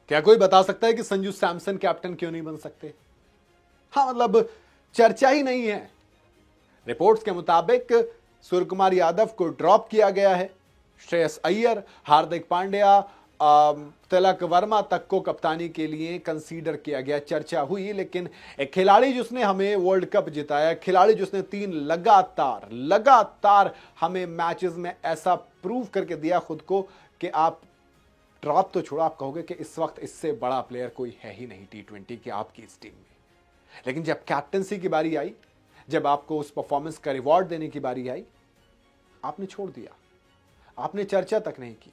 क्या कोई बता सकता है कि संजू सैमसन कैप्टन क्यों नहीं बन सकते? हाँ, मतलब चर्चा ही नहीं है। रिपोर्ट्स के मुताबिक सूर्यकुमार यादव को ड्रॉप किया गया है। श्रेयस अय्यर, हार्दिक पांड्या, तिलक वर्मा तक को कप्तानी के लिए कंसीडर किया गया। चर्चा हुई, लेकिन एक खिलाड़ी जिसने हमें वर्ल्ड कप जिताया, खिलाड़ी जिसने 3 लगातार हमें मैचेस में ऐसा प्रूव करके दिया खुद को कि आप ड्रॉप तो छोड़ो, आप कहोगे कि इस वक्त इससे बड़ा प्लेयर कोई है ही नहीं T20 की आपकी इस टीम में। लेकिन जब कैप्टनसी की बारी आई, जब आपको उस परफॉर्मेंस का रिवॉर्ड देने की बारी आई, आपने छोड़ दिया, आपने चर्चा तक नहीं की,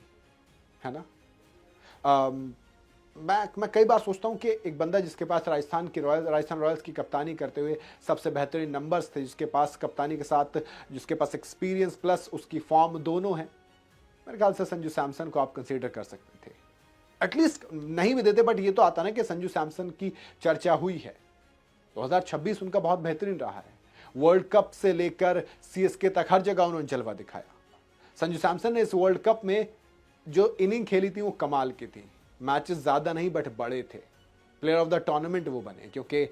है ना। मैं कई बार सोचता हूं कि एक बंदा जिसके पास राजस्थान रॉयल्स की कप्तानी करते हुए सबसे बेहतरीन नंबर्स थे, जिसके पास कप्तानी के साथ जिसके पास एक्सपीरियंस प्लस उसकी फॉर्म दोनों है, मेरे ख्याल से संजू सैमसन को आप कंसीडर कर सकते थे। एटलीस्ट नहीं भी देते, बट ये तो आता ना कि संजू सैमसन की चर्चा हुई है। 2026 उनका बहुत बेहतरीन रहा है। वर्ल्ड कप से लेकर सीएसके तक हर जगह उन्होंने जलवा दिखाया। संजू सैमसन ने इस वर्ल्ड कप में जो इनिंग खेली थी वो कमाल की थी। मैचेस ज्यादा नहीं बट बड़े थे। प्लेयर ऑफ द टूर्नामेंट वो बने, क्योंकि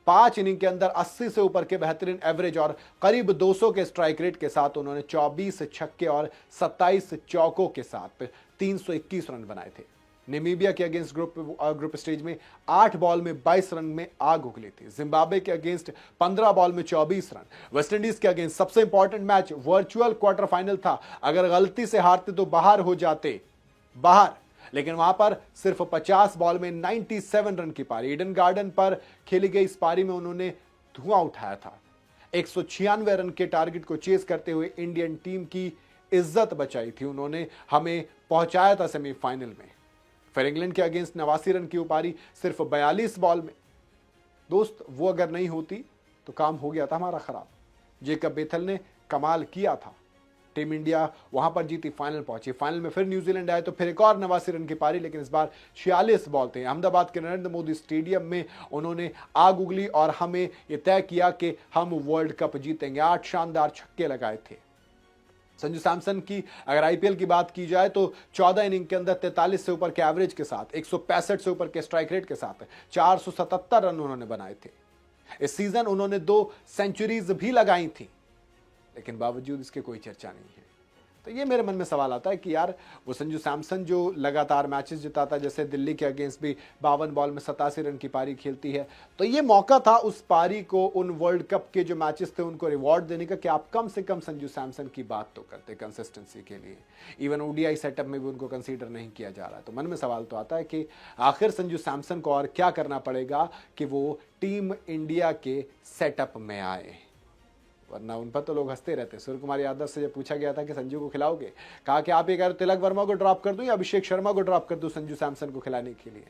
5 इनिंग के अंदर 80 से ऊपर के बेहतरीन एवरेज और करीब 200 के स्ट्राइक रेट के साथ उन्होंने 24 छक्के और 27 चौकों के साथ 321 रन बनाए थे। नेमीबिया के अगेंस्ट ग्रुप स्टेज में 8 बॉल में 22 रन में आग उगली थी। जिम्बाब्वे के अगेंस्ट 15 बॉल में 24 रन। वेस्ट इंडीज के अगेंस्ट सबसे important match virtual quarter final था। अगर गलती से हारते तो बाहर हो जाते, लेकिन वहां पर सिर्फ 50 बॉल में 97 रन की पारी। ईडन गार्डन पर खेली गई इस पारी में उन्होंने धुआं उठाया था। 196 रन के टारगेट को चेस करते हुए इंडियन टीम की इज्जत बचाई थी उन्होंने, हमें पहुंचाया था सेमीफाइनल में। फिर इंग्लैंड के अगेंस्ट 89 रन की पारी सिर्फ 42 बॉल में। दोस्त, वो अगर नहीं होती तो काम हो गया था हमारा खराब। जेकब बेथल ने कमाल किया था। टीम इंडिया वहां पर जीती, फाइनल पहुंची। फाइनल में फिर न्यूजीलैंड आए तो फिर एक और 89 रन की पारी, लेकिन इस बार 46 बॉल थे। अहमदाबाद के नरेंद्र मोदी स्टेडियम में उन्होंने आग उगली और हमें यह तय किया कि हम वर्ल्ड कप जीतेंगे। 8 शानदार छक्के लगाए थे। संजू सैमसन की अगर आईपीएल की बात की जाए तो 14 इनिंग के अंदर 43 से ऊपर के एवरेज के साथ, 165 से ऊपर के स्ट्राइक रेट के साथ 477 रन उन्होंने बनाए थे। इस सीजन उन्होंने 2 सेंचुरीज भी लगाई थी, लेकिन बावजूद इसके कोई चर्चा नहीं है। तो ये मेरे मन में सवाल आता है कि यार वो संजू सैमसन जो लगातार मैचेस जिताता, जैसे दिल्ली के अगेंस्ट भी 52 बॉल में 87 रन की पारी खेलती है, तो ये मौका था उस पारी को, उन वर्ल्ड कप के जो मैचेस थे उनको रिवॉर्ड देने का कि आप कम से कम संजू सैमसन की बात तो करते कंसिस्टेंसी के लिए। इवन ओडीआई सेटअप में भी उनको कंसीडर नहीं किया जा रहा। तो मन में सवाल तो आता है कि आखिर संजू सैमसन को और क्या करना पड़ेगा कि वो टीम इंडिया के सेटअप में आए, वरना उन पर तो लोग हंसते रहते। सूर्यकुमार यादव से जब पूछा गया था कि संजू को खिलाओगे, कहा कि आप ये कह रहे तिलक वर्मा को ड्रॉप कर दूं या अभिषेक शर्मा को ड्रॉप कर दूं संजू सैमसन को खिलाने के लिए।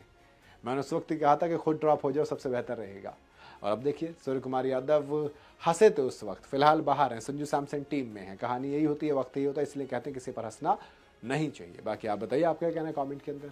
मैंने उस वक्त ही कहा था कि खुद ड्रॉप हो जाओ, सबसे बेहतर रहेगा। और अब देखिए सूर्यकुमार यादव हंसे थे उस वक्त, फिलहाल बाहर हैं, संजू सैमसन टीम में है। कहानी यही होती है, वक्त यही होता है, इसलिए कहते हैं किसी पर हंसना नहीं चाहिए। बाकी आप बताइए, आप क्या कहना है कमेंट के अंदर।